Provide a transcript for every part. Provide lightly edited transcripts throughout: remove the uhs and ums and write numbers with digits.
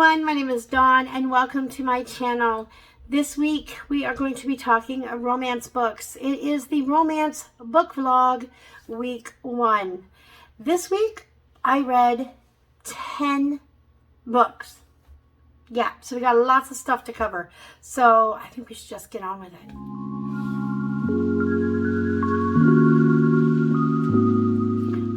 everyone, my name is Dawn and welcome to my channel. This week we are going to be talking romance books. It is the romance book vlog week 1. This week I read 10 books. Yeah, so we got lots of stuff to cover. So I think we should just get on with it.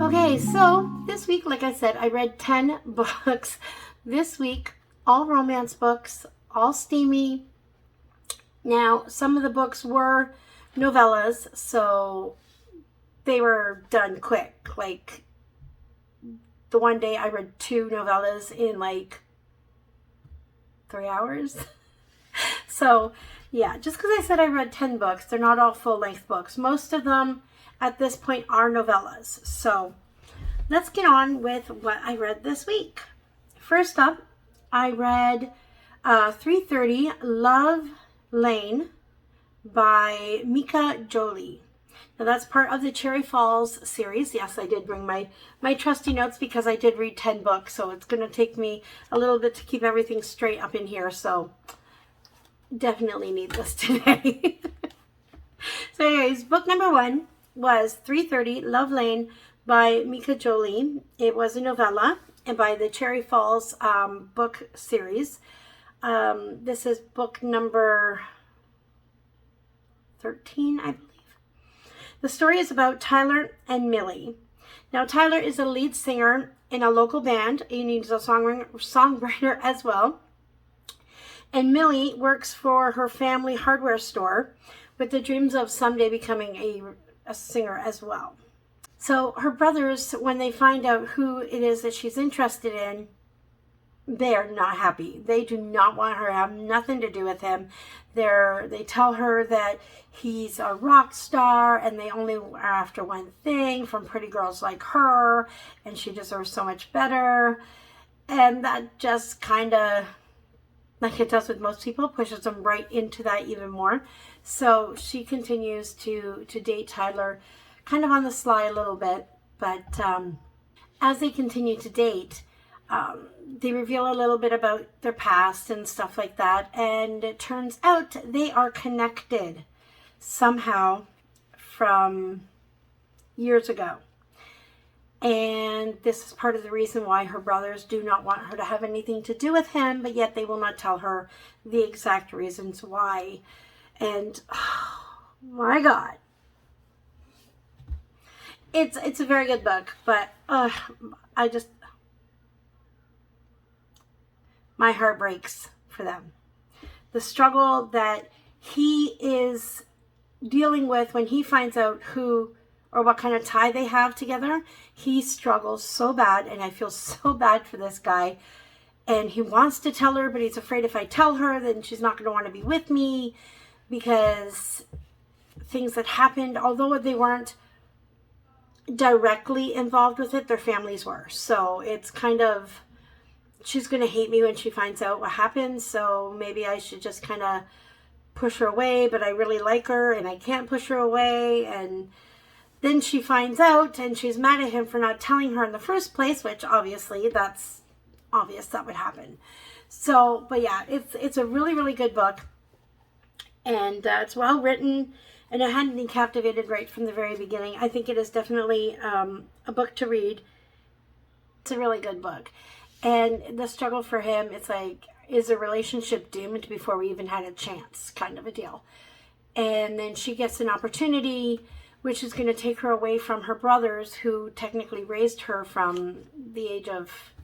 Okay, so this week, like I said, I read 10 books. This week, all romance books, all steamy. Now, some of the books were novellas, so they were done quick. Like, the one day I read 2 novellas in like 3 hours. So, yeah, just because I said I read 10 books, they're not all full-length books. Most of them at this point are novellas. So, let's get on with what I read this week. First up, I read 3:30 Love Lane by Mika, Jolie. Now that's part of the Cherry Falls series. Yes, I did bring my trusty notes because I did read 10 books, so it's going to take me a little bit to keep everything straight up in here, so definitely need this today. So anyways, book number 1 was 3:30 Love Lane by Mika, Jolie. It was a novella and by the Cherry Falls book series. This is book number 13, I believe. The story is about Tyler and Millie. Now, Tyler is a lead singer in a local band. He needs a songwriter as well. And Millie works for her family hardware store with the dreams of someday becoming a singer as well. So her brothers, when they find out who it is that she's interested in, they are not happy. They do not want her to have nothing to do with him. They tell her that he's a rock star and they only are after one thing from pretty girls like her and she deserves so much better. And that just kind of, like it does with most people, pushes them right into that even more. So she continues to date Tyler kind of on the sly a little bit, but as they continue to date, they reveal a little bit about their past and stuff like that, and it turns out they are connected somehow from years ago. And this is part of the reason why her brothers do not want her to have anything to do with him, but yet they will not tell her the exact reasons why. And oh my God. It's a very good book, but my heart breaks for them. The struggle that he is dealing with when he finds out who or what kind of tie they have together, he struggles so bad, and I feel so bad for this guy. And he wants to tell her, but he's afraid if I tell her, then she's not going to want to be with me, because things that happened, although they weren't directly involved with it, their families were. So it's kind of, she's going to hate me when she finds out what happened, so maybe I should just kind of push her away, but I really like her and I can't push her away. And then she finds out and she's mad at him for not telling her in the first place, which obviously that's obvious that would happen. So, but yeah, it's a really, really good book, and it's well written. And it had me captivated right from the very beginning. I think it is definitely a book to read. It's a really good book. And the struggle for him, it's like, is a relationship doomed before we even had a chance, kind of a deal. And then she gets an opportunity, which is going to take her away from her brothers, who technically raised her from the age of,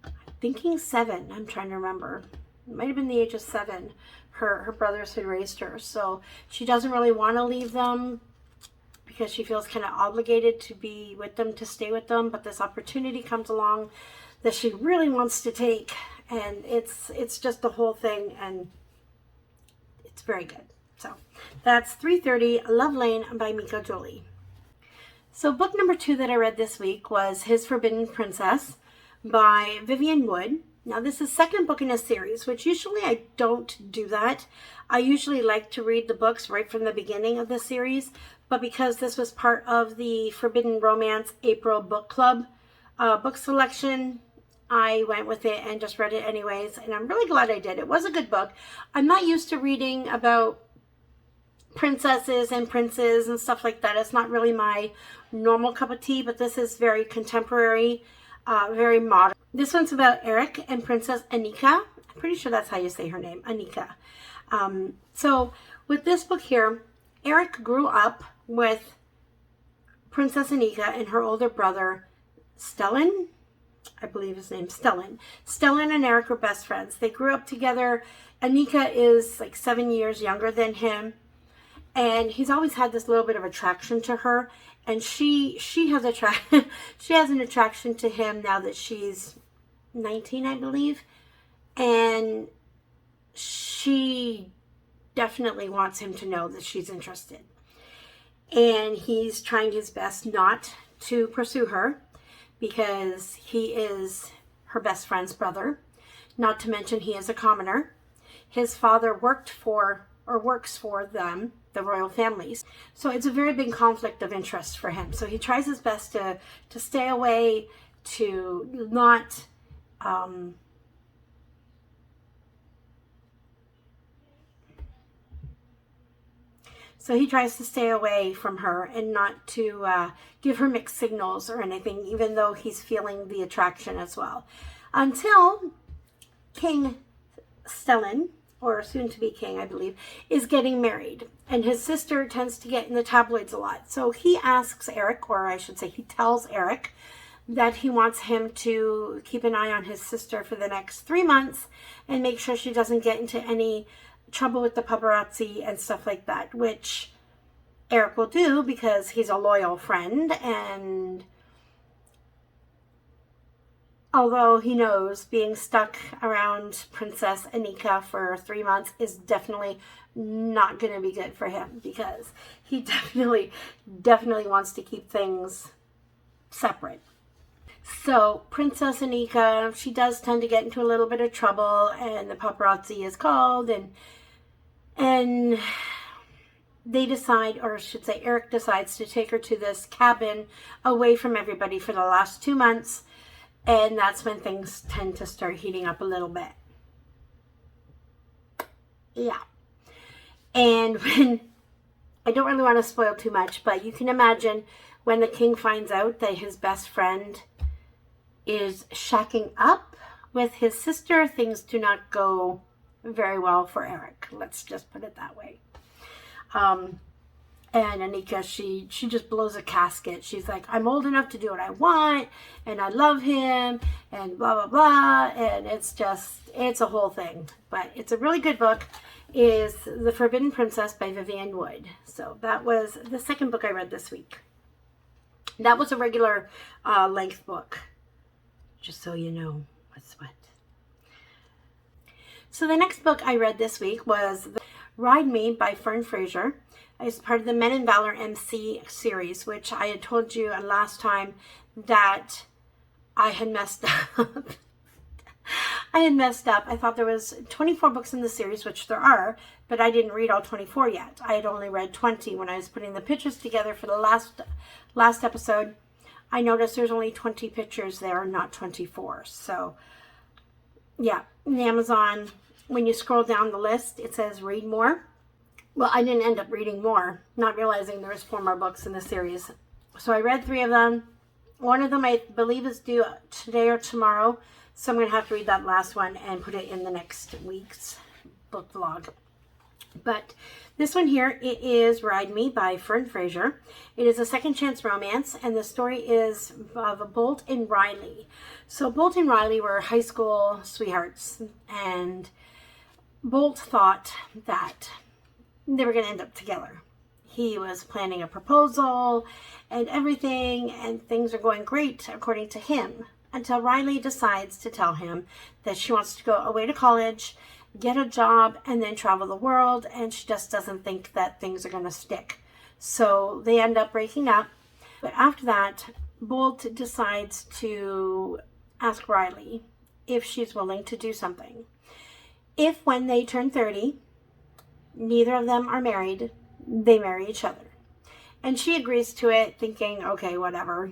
I'm thinking 7. I'm trying to remember. It might have been the age of 7. Her brothers had raised her, so she doesn't really want to leave them because she feels kind of obligated to be with them, to stay with them. But this opportunity comes along that she really wants to take, and it's just the whole thing, and it's very good. So that's 3:30 Love Lane by Mika, Jolie. So book number 2 that I read this week was His Forbidden Princess by Vivian Wood. Now, this is the second book in a series, which usually I don't do that. I usually like to read the books right from the beginning of the series, but because this was part of the Forbidden Romance April Book Club book selection, I went with it and just read it anyways, and I'm really glad I did. It was a good book. I'm not used to reading about princesses and princes and stuff like that. It's not really my normal cup of tea, but this is very contemporary, very modern. This one's about Eric and Princess Anika. I'm pretty sure that's how you say her name, Anika. So with this book here, Eric grew up with Princess Anika and her older brother, Stellan. I believe his name's Stellan. Stellan and Eric were best friends. They grew up together. Anika is like 7 years younger than him. And he's always had this little bit of attraction to her. And she has she has an attraction to him now that she's 19, I believe. And she definitely wants him to know that she's interested. And he's trying his best not to pursue her because he is her best friend's brother. Not to mention he is a commoner. His father works for them, the royal families. So it's a very big conflict of interest for him. So he tries his best to stay away, to not So he tries to stay away from her and not to give her mixed signals or anything, even though he's feeling the attraction as well. Until King Stellan, or soon to be king, I believe, is getting married. And his sister tends to get in the tabloids a lot. So he asks Eric, or I should say he tells Eric, that he wants him to keep an eye on his sister for the next 3 months and make sure she doesn't get into any trouble with the paparazzi and stuff like that, which Eric will do because he's a loyal friend. And although he knows being stuck around Princess Anika for 3 months is definitely not going to be good for him, because he definitely wants to keep things separate. So Princess Anika, she does tend to get into a little bit of trouble, and the paparazzi is called, and they decide, or I should say Eric decides to take her to this cabin away from everybody for the last 2 months. And that's when things tend to start heating up a little bit. Yeah. And when, I don't really want to spoil too much, but you can imagine when the king finds out that his best friend is shacking up with his sister, things do not go very well for Eric. Let's just put it that way. And Anika, she just blows a casket. She's like, I'm old enough to do what I want, and I love him, and blah, blah, blah. And it's a whole thing. But it's a really good book. It is The Forbidden Princess by Vivian Wood. So that was the second book I read this week. That was a regular length book, just so you know what's what. So the next book I read this week was Rd.by by Fern Fraser. It's part of the Men in Valor MC series, which I had told you last time that I had messed up. I thought there was 24 books in the series, which there are, but I didn't read all 24 yet. I had only read 20 when I was putting the pictures together for the last episode. I noticed there's only 20 pictures there, not 24. So, yeah, in Amazon, when you scroll down the list, it says read more. Well, I didn't end up reading more, not realizing there was 4 more books in the series. So I read 3 of them. One of them I believe is due today or tomorrow. So I'm going to have to read that last one and put it in the next week's book vlog. But this one here, it is Rd.by by Fern Fraser. It is a second chance romance, and the story is of Bolt and Riley. So Bolt and Riley were high school sweethearts, and Bolt thought that they were going to end up together. He was planning a proposal and everything, and things are going great according to him, until Riley decides to tell him that she wants to go away to college, get a job, and then travel the world, and she just doesn't think that things are going to stick. So they end up breaking up. But after that, Bolt decides to ask Riley if she's willing to do something. If when they turn 30, neither of them are married, they marry each other. And she agrees to it, thinking, okay, whatever.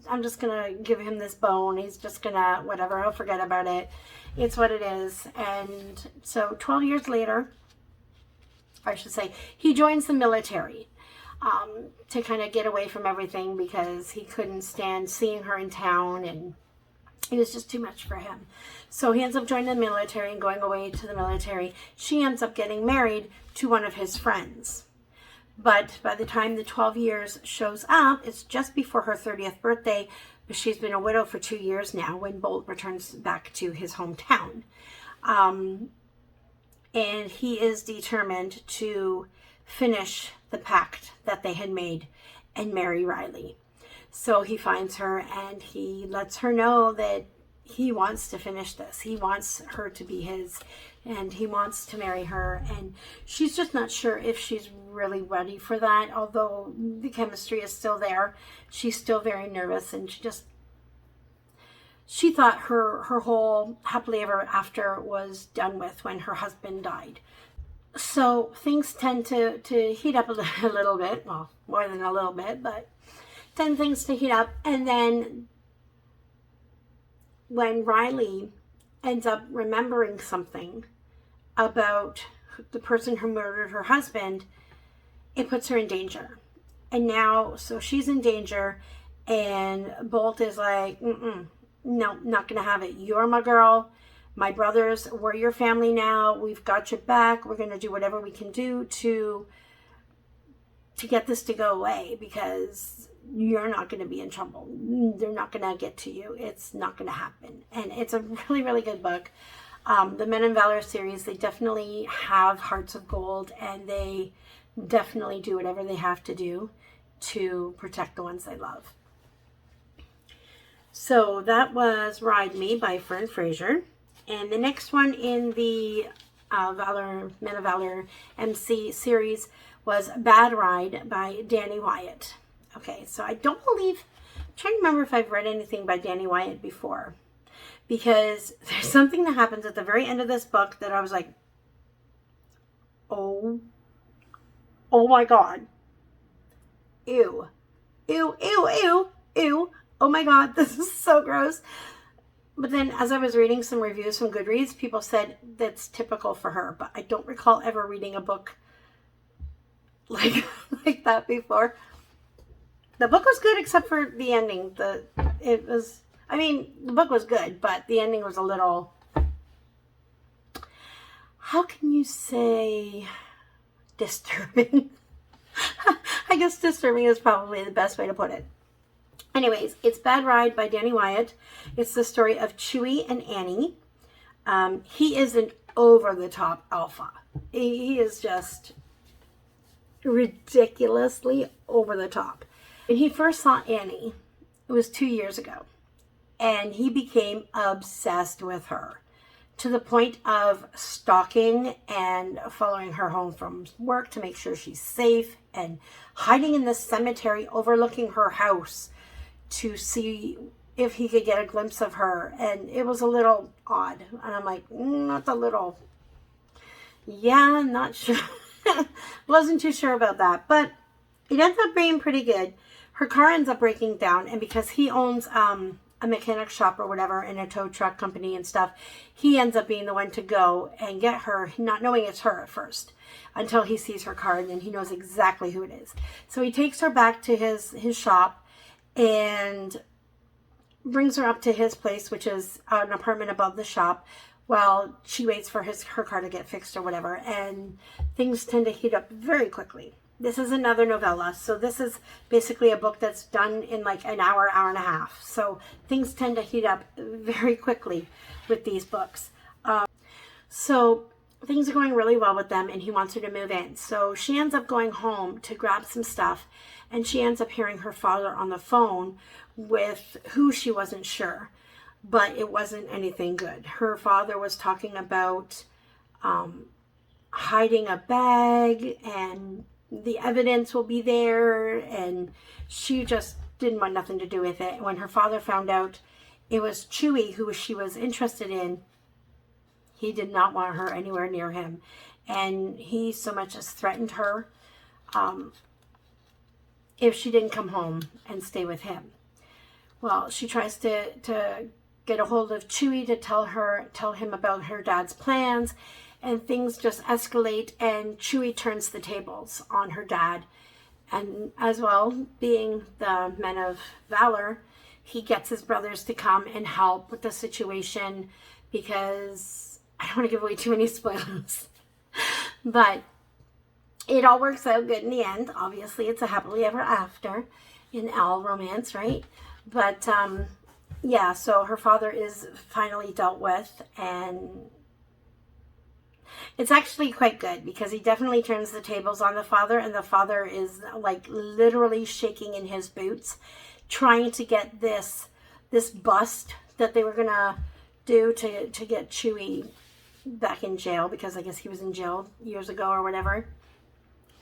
I'm just going to give him this bone. He's just going to, whatever, I'll forget about it. It's what it is. And so 12 years later, I should say, he joins the military to kind of get away from everything because he couldn't stand seeing her in town, and it was just too much for him. So he ends up joining the military and going away to the military. She ends up getting married to one of his friends. But by the time the 12 years shows up, it's just before her 30th birthday, but she's been a widow for 2 years now when Bolt returns back to his hometown. And he is determined to finish the pact that they had made and marry Riley. So he finds her and he lets her know that he wants to finish this. He wants her to be his, and he wants to marry her. And she's just not sure if she's really ready for that. Although the chemistry is still there, she's still very nervous, and she thought her whole happily ever after was done with when her husband died. So things tend to heat up a little bit. Well, more than a little bit, but tend things to heat up. And then when Riley ends up remembering something about the person who murdered her husband, it puts her in danger. And now, so she's in danger, and Bolt is like, no, not gonna have it. You're my girl. My brothers, we're your family now. We've got your back. We're gonna do whatever we can do to get this to go away, because you're not going to be in trouble. They're not going to get to you. It's not going to happen. And it's a really, really good book. The Men in Valor series, they definitely have hearts of gold, and they definitely do whatever they have to do to protect the ones they love. So that was Ride Me by Fern Fraser. And the next one in the Men of Valor MC series was Bad Ride by Dani Wyatt. Okay, so I don't believe, I'm trying to remember if I've read anything by Dani Wyatt before, because there's something that happens at the very end of this book that I was like, oh my God. Ew. Ew, ew, ew, ew. Oh my God, this is so gross. But then as I was reading some reviews from Goodreads, people said that's typical for her, but I don't recall ever reading a book like that before. The book was good except for the ending. The book was good, but the ending was a little, how can you say, disturbing? I guess disturbing is probably the best way to put it. Anyways, it's Bad Ride by Dani Wyatt. It's the story of Chewie and Annie. He is an over-the-top alpha. He is just ridiculously over-the-top. When he first saw Annie, it was 2 years ago, and he became obsessed with her to the point of stalking and following her home from work to make sure she's safe, and hiding in the cemetery overlooking her house to see if he could get a glimpse of her. And it was a little odd, and I'm like, not a little, yeah, I'm not sure. Wasn't too sure about that, but it ends up being pretty good. Her car ends up breaking down, and because he owns a mechanic shop or whatever and a tow truck company and stuff, he ends up being the one to go and get her, not knowing it's her at first, until he sees her car, and then he knows exactly who it is. So he takes her back to his shop and brings her up to his place, which is an apartment above the shop, while she waits for her car to get fixed or whatever, and things tend to heat up very quickly. This is another novella, so this is basically a book that's done in like an hour, hour and a half. So things tend to heat up very quickly with these books. So things are going really well with them, and he wants her to move in. So she ends up going home to grab some stuff, and she ends up hearing her father on the phone with who she wasn't sure, but it wasn't anything good. Her father was talking about hiding a bag, and the evidence will be there, and she just didn't want nothing to do with it. When her father found out it was Chewie who she was interested in, he did not want her anywhere near him, and he so much as threatened her. if she didn't come home and stay with him. Well, she tries to get a hold of Chewie to tell him about her dad's plans, and things just escalate, and Chewie turns the tables on her dad. And as well, being the men of valor, he gets his brothers to come and help with the situation, because I don't want to give away too many spoilers. But it all works out good in the end. Obviously, it's a happily ever after in all romance, right? But yeah, so her father is finally dealt with, and it's actually quite good, because he definitely turns the tables on the father, and the father is like literally shaking in his boots, trying to get this bust that they were gonna do to get Chewie back in jail, because I guess he was in jail years ago or whatever.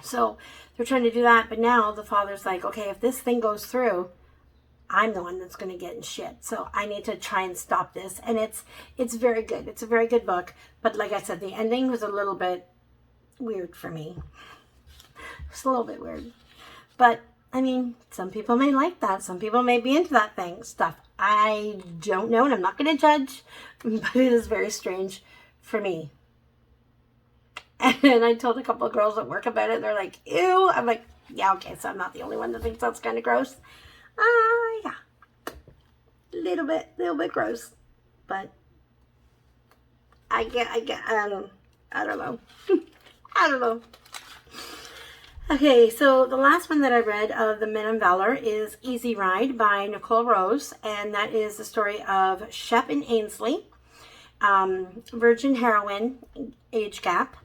So they're trying to do that, but now the father's like, okay, if this thing goes through, I'm the one that's going to get in shit. So I need to try and stop this. And it's very good. It's a very good book. But like I said, the ending was a little bit weird for me. It's a little bit weird. But, I mean, some people may like that. Some people may be into that stuff. I don't know, and I'm not going to judge. But it is very strange for me. And I told a couple of girls at work about it. They're like, ew. I'm like, yeah, okay, so I'm not the only one that thinks that's kind of gross. Yeah. Little bit gross. But I don't know. I don't know. Okay, so the last one that I read of the Men in Valor is Easy Ride by Nicole Rose, and that is the story of Shep and Ainsley, virgin heroine, age gap.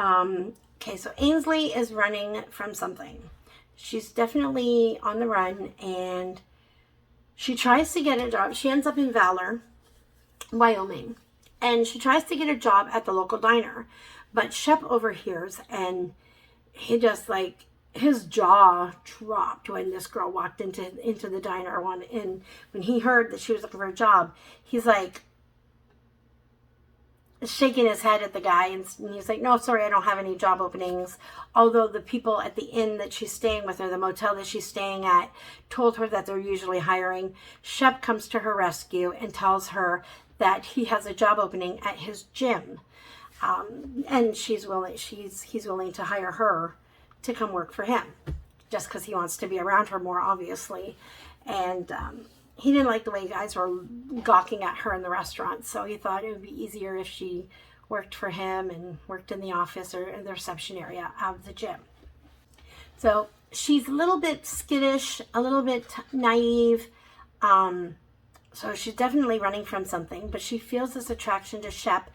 Okay, so Ainsley is running from something. She's definitely on the run, and she tries to get a job. She ends up in Valor, Wyoming, and she tries to get a job at the local diner, but Shep overhears, and he just like, his jaw dropped when this girl walked into the diner and when he heard that she was looking for a job, he's like shaking his head at the guy, and he's like, no, sorry, I don't have any job openings. Although the people at the inn that she's staying with, or the motel that she's staying at, told her that they're usually hiring. Shep comes to her rescue and tells her that he has a job opening at his gym, and he's willing to hire her to come work for him, just because he wants to be around her more, obviously. And he didn't like the way guys were gawking at her in the restaurant, so he thought it would be easier if she worked for him and worked in the office or in the reception area of the gym. So she's a little bit skittish, a little bit naive, so she's definitely running from something, but she feels this attraction to Shep,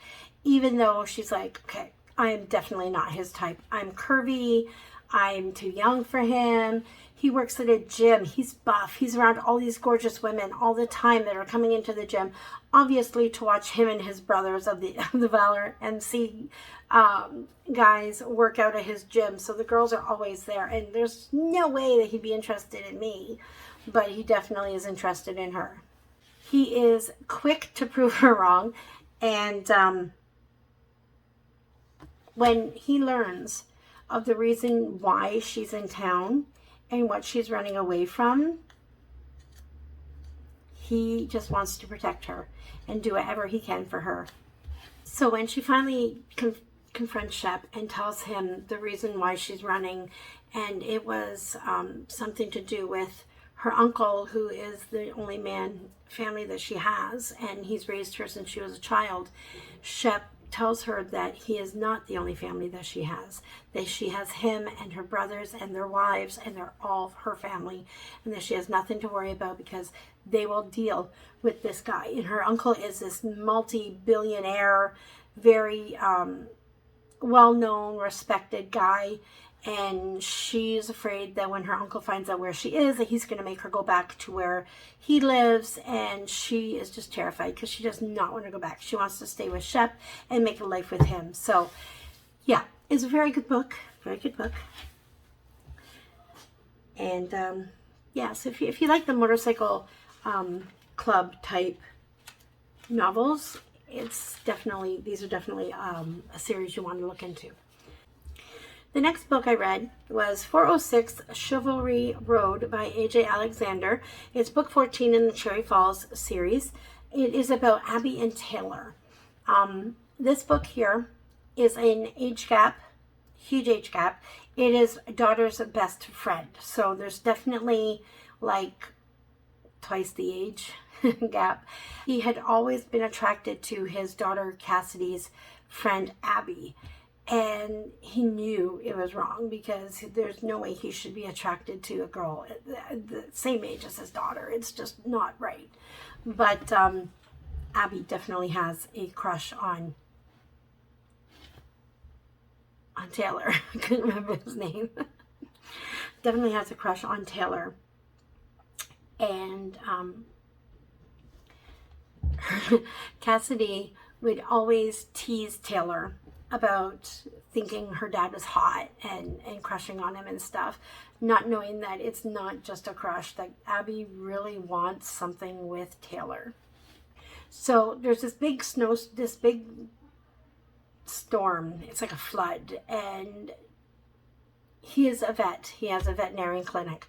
even though she's like, okay, I am definitely not his type. I'm curvy, I'm too young for him. He works at a gym. He's buff. He's around all these gorgeous women all the time that are coming into the gym, obviously to watch him and his brothers of the Valor and see guys work out at his gym. So the girls are always there, and there's no way that he'd be interested in me, but he definitely is interested in her. He is quick to prove her wrong, and when he learns of the reason why she's in town and what she's running away from, he just wants to protect her and do whatever he can for her. So when she finally confronts Shep and tells him the reason why she's running, and it was something to do with her uncle, who is the only family that she has, and he's raised her since she was a child, Shep tells her that he is not the only family that she has, that she has him and her brothers and their wives, and they're all her family, and that she has nothing to worry about because they will deal with this guy. And her uncle is this multi-billionaire, very well-known, respected guy, and she's afraid that when her uncle finds out where she is, that he's going to make her go back to where he lives, and she is just terrified because she does not want to go back. She wants to stay with Shep and make a life with him. So, yeah, it's a very good book. Very good book. And, yeah, so if you like the motorcycle club type novels, these are definitely a series you want to look into. The next book I read was 406 Chivalry Road by A.J. Alexander. It's book 14 in the Cherry Falls series. It is about Abby and Taylor. This book here is an age gap, huge age gap. It is daughter's best friend. So there's definitely like twice the age gap. He had always been attracted to his daughter Cassidy's friend Abby. And he knew it was wrong because there's no way he should be attracted to a girl the same age as his daughter. It's just not right. But Abby definitely has a crush on Taylor. I couldn't remember his name. Definitely has a crush on Taylor. And Cassidy would always tease Taylor about thinking her dad was hot and crushing on him and stuff, not knowing that it's not just a crush, that Abby really wants something with Taylor. So there's this big storm. It's like a flood, and he is a vet. He has a veterinary clinic,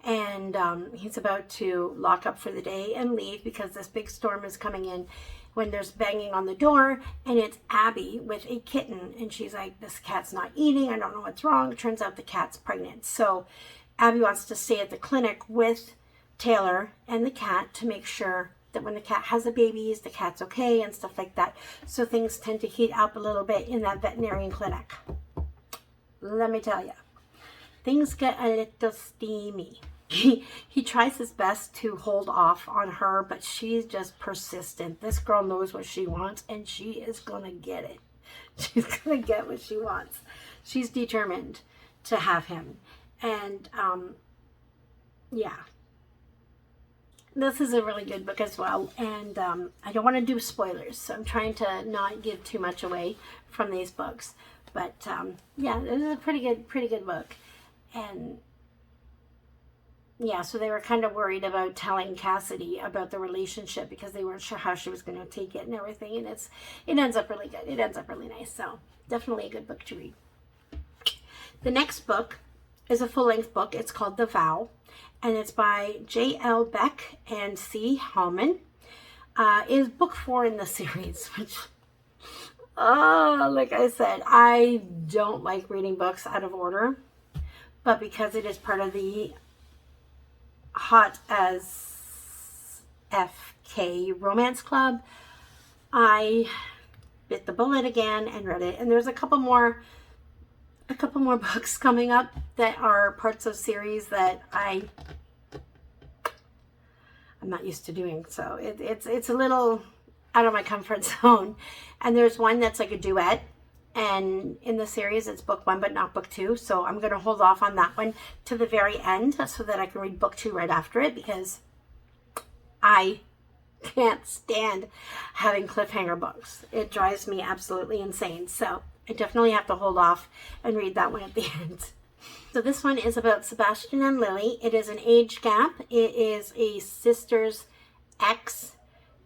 and he's about to lock up for the day and leave because this big storm is coming in, when there's banging on the door, and it's Abby with a kitten, and she's like, this cat's not eating, I don't know what's wrong. It turns out the cat's pregnant. So Abby wants to stay at the clinic with Taylor and the cat to make sure that when the cat has the babies, the cat's okay and stuff like that. So things tend to heat up a little bit in that veterinarian clinic. Let me tell you, things get a little steamy. He tries his best to hold off on her, but she's just persistent. This girl knows what she wants, and she is going to get it. She's going to get what she wants. She's determined to have him. And, yeah. This is a really good book as well. And I don't want to do spoilers, so I'm trying to not give too much away from these books. But, yeah, this is a pretty good book. And yeah, so they were kind of worried about telling Cassidy about the relationship because they weren't sure how she was going to take it and everything. And it ends up really good. It ends up really nice. So definitely a good book to read. The next book is a full-length book. It's called The Vow, and it's by J.L. Beck and C Hallman. It is book 4 in the series, which, like I said, I don't like reading books out of order, but because it is part of the Hot as FK Romance Club, I bit the bullet again and read it. And there's a couple more books coming up that are parts of series that I'm not used to doing. So it's a little out of my comfort zone. And there's one that's like a duet. And in the series, it's book 1, but not book 2. So I'm going to hold off on that one to the very end so that I can read book 2 right after it, because I can't stand having cliffhanger books. It drives me absolutely insane. So I definitely have to hold off and read that one at the end. So this one is about Sebastian and Lily. It is an age gap. It is a sister's ex,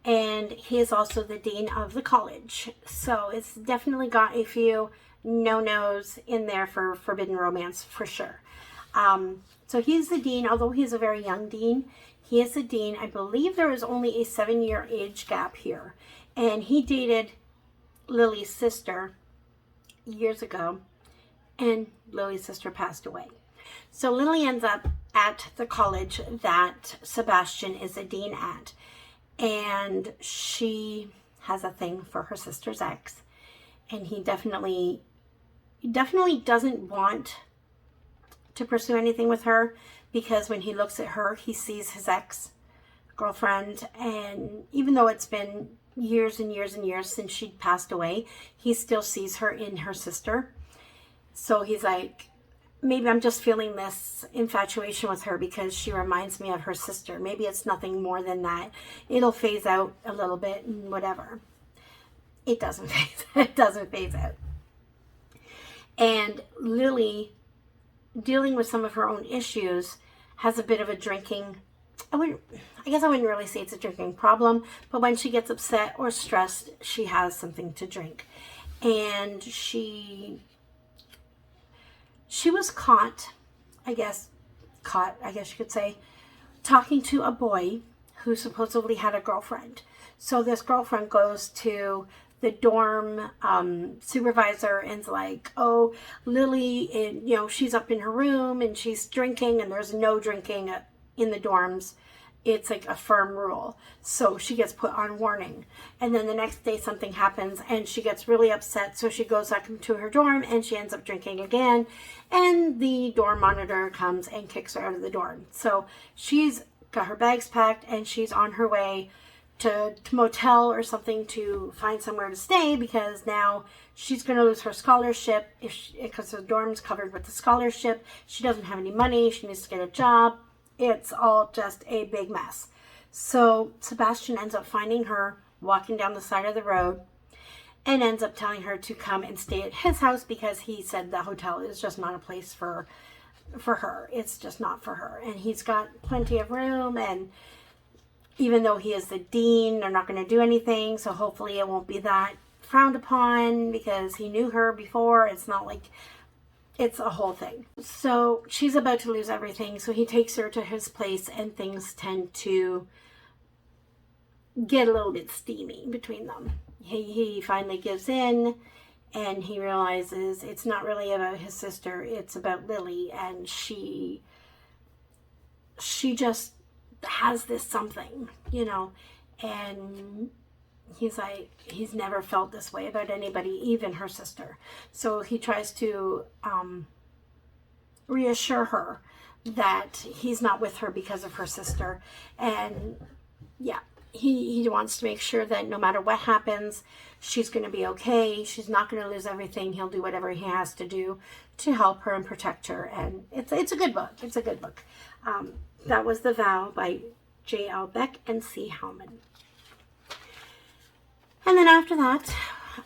and he is also the dean of the college. So it's definitely got a few no-nos in there for forbidden romance, for sure. So he's the dean, although he's a very young dean. He is the dean. I believe there is only a 7-year age gap here. And he dated Lily's sister years ago, and Lily's sister passed away. So Lily ends up at the college that Sebastian is a dean at. And she has a thing for her sister's ex, and he definitely doesn't want to pursue anything with her, because when he looks at her, he sees his ex-girlfriend, and even though it's been years and years and years since she'd passed away, he still sees her in her sister. So he's like, maybe I'm just feeling this infatuation with her because she reminds me of her sister. Maybe it's nothing more than that. It'll phase out a little bit and whatever. It doesn't phase out. And Lily, dealing with some of her own issues, has a bit of a drinking, I guess I wouldn't really say it's a drinking problem, but when she gets upset or stressed, she has something to drink. And she she was caught, I guess you could say, talking to a boy who supposedly had a girlfriend. So this girlfriend goes to the dorm supervisor and's like, oh, Lily, and she's up in her room and she's drinking, and there's no drinking in the dorms. It's like a firm rule. So she gets put on warning. And then the next day something happens and she gets really upset. So she goes back into her dorm and she ends up drinking again. And the dorm monitor comes and kicks her out of the dorm. So she's got her bags packed and she's on her way to motel or something to find somewhere to stay, because now she's going to lose her scholarship because the dorm's covered with the scholarship. She doesn't have any money. She needs to get a job. It's all just a big mess. So Sebastian ends up finding her walking down the side of the road and ends up telling her to come and stay at his house, because he said the hotel is just not a place for her. It's just not for her. And he's got plenty of room, and even though he is the dean, they're not going to do anything. So hopefully it won't be that frowned upon, because he knew her before. It's not like it's a whole thing. So she's about to lose everything. So he takes her to his place and things tend to get a little bit steamy between them. He finally gives in and he realizes it's not really about his sister. It's about Lily, and she just has this something, and he's like, he's never felt this way about anybody, even her sister. So he tries to reassure her that he's not with her because of her sister. And yeah, he wants to make sure that no matter what happens, she's going to be okay. She's not going to lose everything. He'll do whatever he has to do to help her and protect her. And it's a good book. It's a good book. That was The Vow by J.L. Beck and C Hallman. And then after that,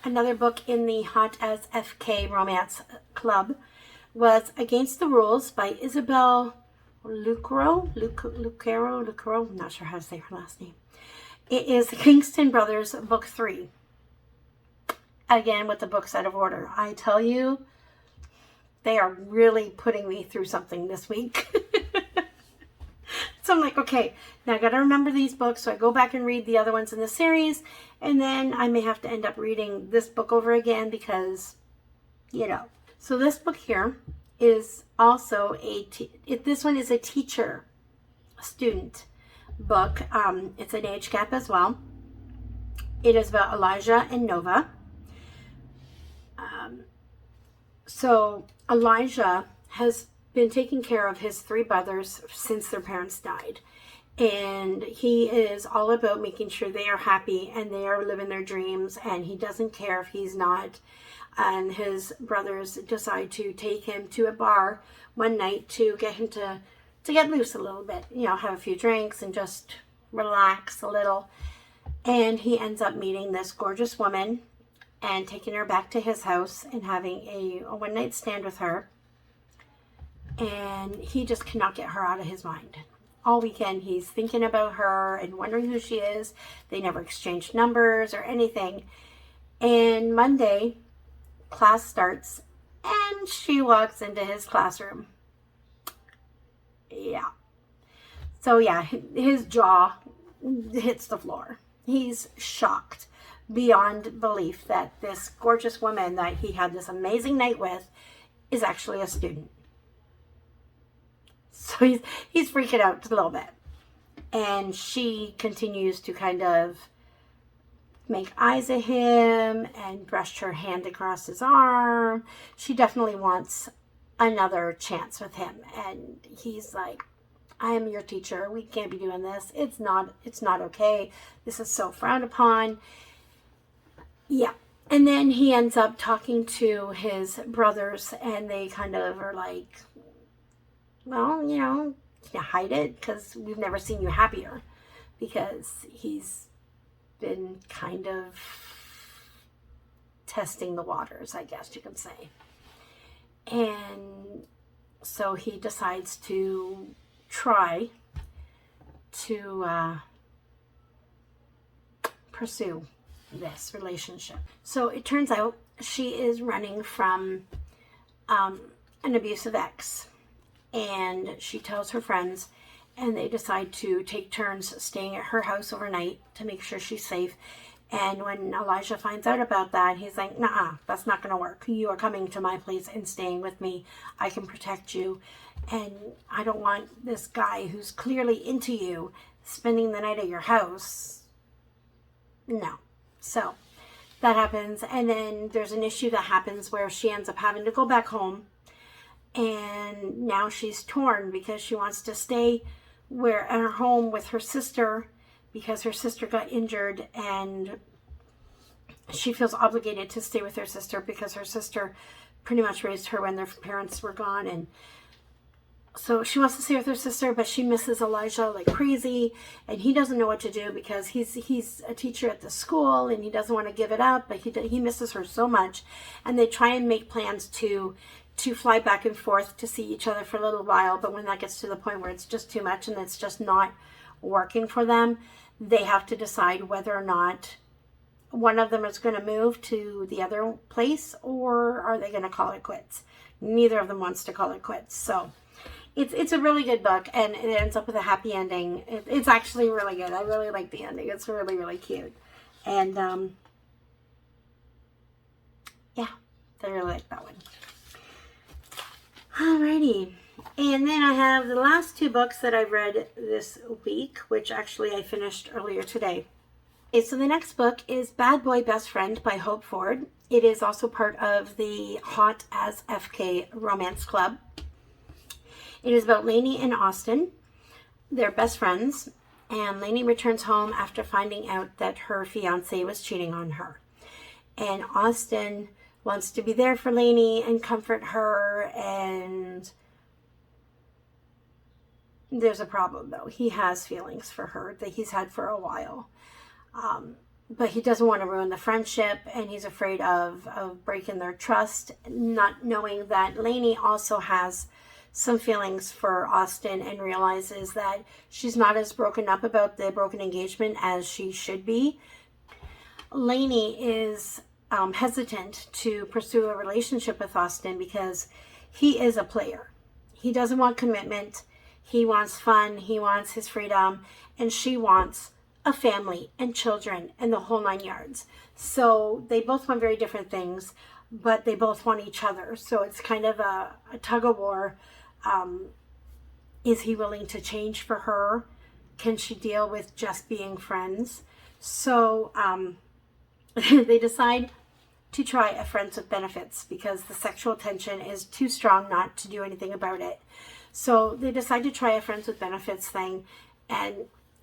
another book in the Hot as FK Romance Club was Against the Rules by Isabel Lucero. I'm not sure how to say her last name. It is the Kingston Brothers Book 3. Again, with the books out of order. I tell you, they are really putting me through something this week. So I'm like, okay, now I got to remember these books. So I go back and read the other ones in the series. And then I may have to end up reading this book over again because, So this book here is also this one is a teacher student book. It's an age gap as well. It is about Elijah and Nova. So Elijah has been taking care of his 3 brothers since their parents died. And he is all about making sure they are happy and they are living their dreams. And he doesn't care if he's not. And his brothers decide to take him to a bar one night to get him to get loose a little bit. Have a few drinks and just relax a little. And he ends up meeting this gorgeous woman and taking her back to his house and having a one-night stand with her. And he just cannot get her out of his mind. All weekend he's thinking about her and wondering who she is. They never exchanged numbers or anything. And Monday, class starts and she walks into his classroom. Yeah. So yeah, his jaw hits the floor. He's shocked beyond belief that this gorgeous woman that he had this amazing night with is actually a student. So he's freaking out a little bit. And she continues to kind of make eyes at him and brush her hand across his arm. She definitely wants another chance with him. And he's like, I am your teacher. We can't be doing this. It's not okay. This is so frowned upon. Yeah. And then he ends up talking to his brothers and they kind of are like, well, you hide it because we've never seen you happier, because he's been kind of testing the waters, I guess you could say. And so he decides to try to pursue this relationship. So it turns out she is running from an abusive ex. And she tells her friends, and they decide to take turns staying at her house overnight to make sure she's safe. And when Elijah finds out about that, he's like, nah, that's not going to work. You are coming to my place and staying with me. I can protect you. And I don't want this guy who's clearly into you spending the night at your house. No. So that happens. And then there's an issue that happens where she ends up having to go back home. And now she's torn because she wants to stay at her home with her sister, because her sister got injured, and she feels obligated to stay with her sister because her sister pretty much raised her when their parents were gone. And so she wants to stay with her sister, but she misses Elijah like crazy, and he doesn't know what to do because he's a teacher at the school and he doesn't want to give it up, but he misses her so much. And they try and make plans to fly back and forth to see each other for a little while, but when that gets to the point where it's just too much and it's just not working for them, they have to decide whether or not one of them is going to move to the other place, or are they going to call it quits. Neither of them wants to call it quits. So it's a really good book, and it ends up with a happy ending. It's actually really good. I really like the ending. It's really, really cute. And yeah, I really like that one. Alrighty. And then I have the last two books that I've read this week, which actually I finished earlier today. Okay, so the next book is Bad Boy Best Friend by Hope Ford. It is also part of the Hot as FK Romance Club. It is about Lainey and Austin. They're best friends, and Lainey returns home after finding out that her fiancé was cheating on her. And Austin wants to be there for Lainey and comfort her, and there's a problem though. He has feelings for her that he's had for a while, but he doesn't want to ruin the friendship, and he's afraid of breaking their trust, not knowing that Lainey also has some feelings for Austin and realizes that she's not as broken up about the broken engagement as she should be. Lainey is hesitant to pursue a relationship with Austin because he is a player. He doesn't want commitment. He wants fun. He wants his freedom. And she wants a family and children and the whole 9 yards. So they both want very different things, but they both want each other. So it's kind of a tug of war. Is he willing to change for her? Can she deal with just being friends? So they decide to try a friends with benefits because the sexual tension is too strong not to do anything about it. So they decide to try a friends with benefits thing, and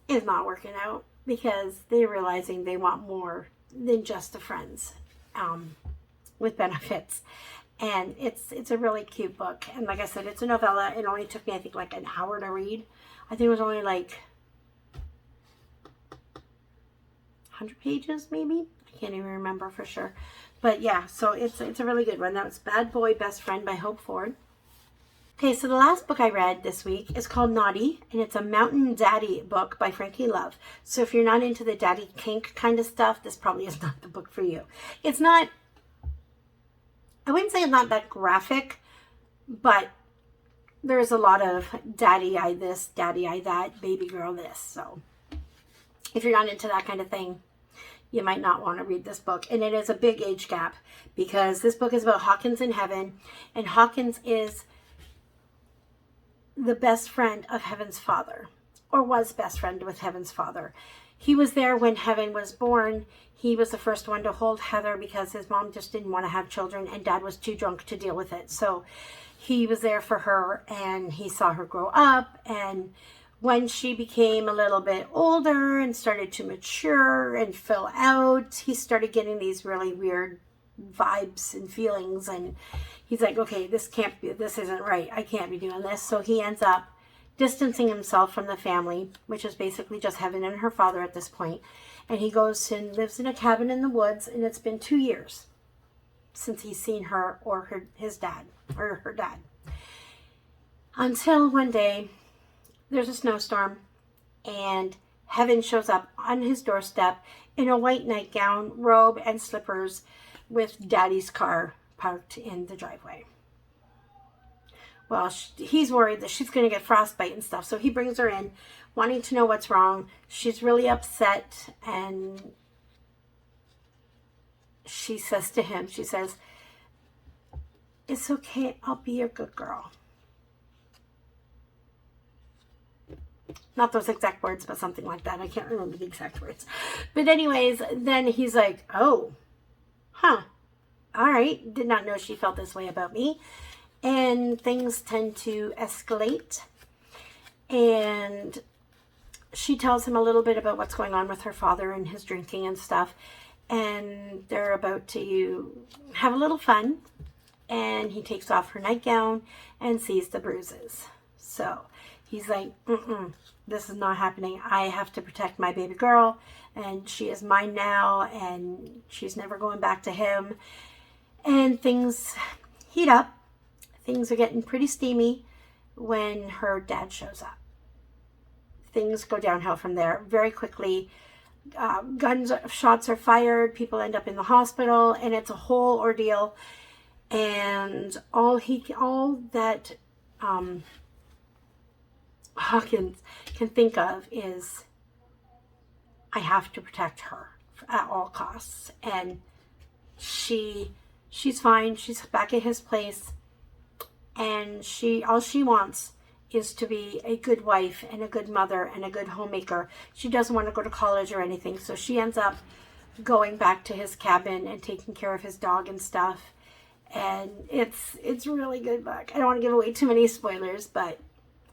it's not working out because they're realizing they want more than just the friends with benefits. And it's a really cute book. And like I said, it's a novella. It only took me, I think, like an hour to read. I think it was only like 100 pages, maybe. I can't even remember for sure. But yeah, so it's a really good one. That was Bad Boy Best Friend by Hope Ford. Okay, so the last book I read this week is called Naughty, and it's a Mountain Daddy book by Frankie Love. So if you're not into the daddy kink kind of stuff, this probably is not the book for you. It's not, I wouldn't say it's not that graphic, but there's a lot of daddy eye this, daddy eye that, baby girl this. So if you're not into that kind of thing, you might not want to read this book. And it is a big age gap because this book is about Hawkins in heaven, and Hawkins is the best friend of Heaven's father, or was best friend with Heaven's father. He was there when Heaven was born. He was the first one to hold Heather because his mom just didn't want to have children and dad was too drunk to deal with it. So he was there for her, and he saw her grow up. And when she became a little bit older and started to mature and fill out, he started getting these really weird vibes and feelings, and he's like, okay, this isn't right. I can't be doing this. So he ends up distancing himself from the family, which is basically just Heaven and her father at this point. And he goes and lives in a cabin in the woods, and it's been 2 years since he's seen her or his dad, or her dad. Until one day, there's a snowstorm, and Heaven shows up on his doorstep in a white nightgown, robe, and slippers with Daddy's car parked in the driveway. well, he's worried that she's going to get frostbite and stuff. So he brings her in, wanting to know what's wrong. She's really upset, and she says to him, she says, "It's okay, I'll be your good girl." Not those exact words, but something like that. I can't remember the exact words. But anyways, then he's like, "Oh, huh. All right. Did not know she felt this way about me." And things tend to escalate. And she tells him a little bit about what's going on with her father and his drinking and stuff. And they're about to have a little fun. And he takes off her nightgown and sees the bruises. So he's like, this is not happening. I have to protect my baby girl, and she is mine now, and she's never going back to him. And things heat up. Things are getting pretty steamy when her dad shows up. Things go downhill from there very quickly. Shots are fired. People end up in the hospital, and it's a whole ordeal. And all that Hawkins can think of is, I have to protect her at all costs. And she's fine. She's back at his place, and all she wants is to be a good wife and a good mother and a good homemaker. She doesn't want to go to college or anything, so she ends up going back to his cabin and taking care of his dog and stuff. And it's a really good book. I don't want to give away too many spoilers, but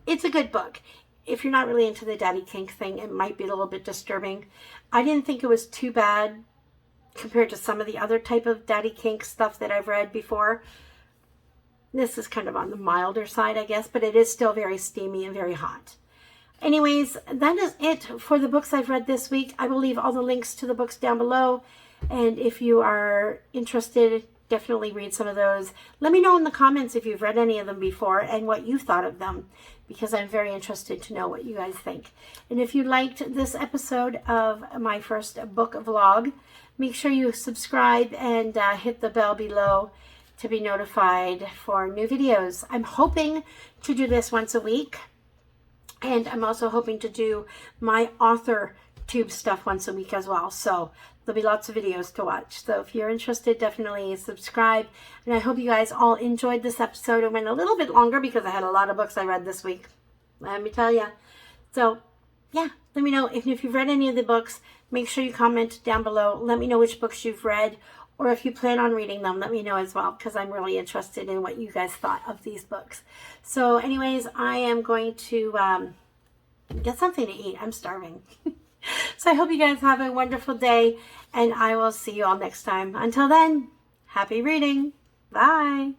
it's a good book. If you're not really into the daddy kink thing, it might be a little bit disturbing. I didn't think it was too bad compared to some of the other type of daddy kink stuff that I've read before. This is kind of on the milder side, I guess, but it is still very steamy and very hot. Anyways, that is it for the books I've read this week. I will leave all the links to the books down below. And if you are interested, definitely read some of those. Let me know in the comments if you've read any of them before and what you thought of them, because I'm very interested to know what you guys think. And if you liked this episode of my first book vlog, make sure you subscribe and hit the bell below to be notified for new videos. I'm hoping to do this once a week, and I'm also hoping to do my author tube stuff once a week as well. So there'll be lots of videos to watch. So if you're interested, definitely subscribe. And I hope you guys all enjoyed this episode. It went a little bit longer because I had a lot of books I read this week, let me tell you. So yeah, let me know if you've read any of the books. Make sure you comment down below. Let me know which books you've read, or if you plan on reading them, let me know as well, because I'm really interested in what you guys thought of these books. So anyways, I am going to get something to eat. I'm starving. So I hope you guys have a wonderful day, and I will see you all next time. Until then, happy reading. Bye.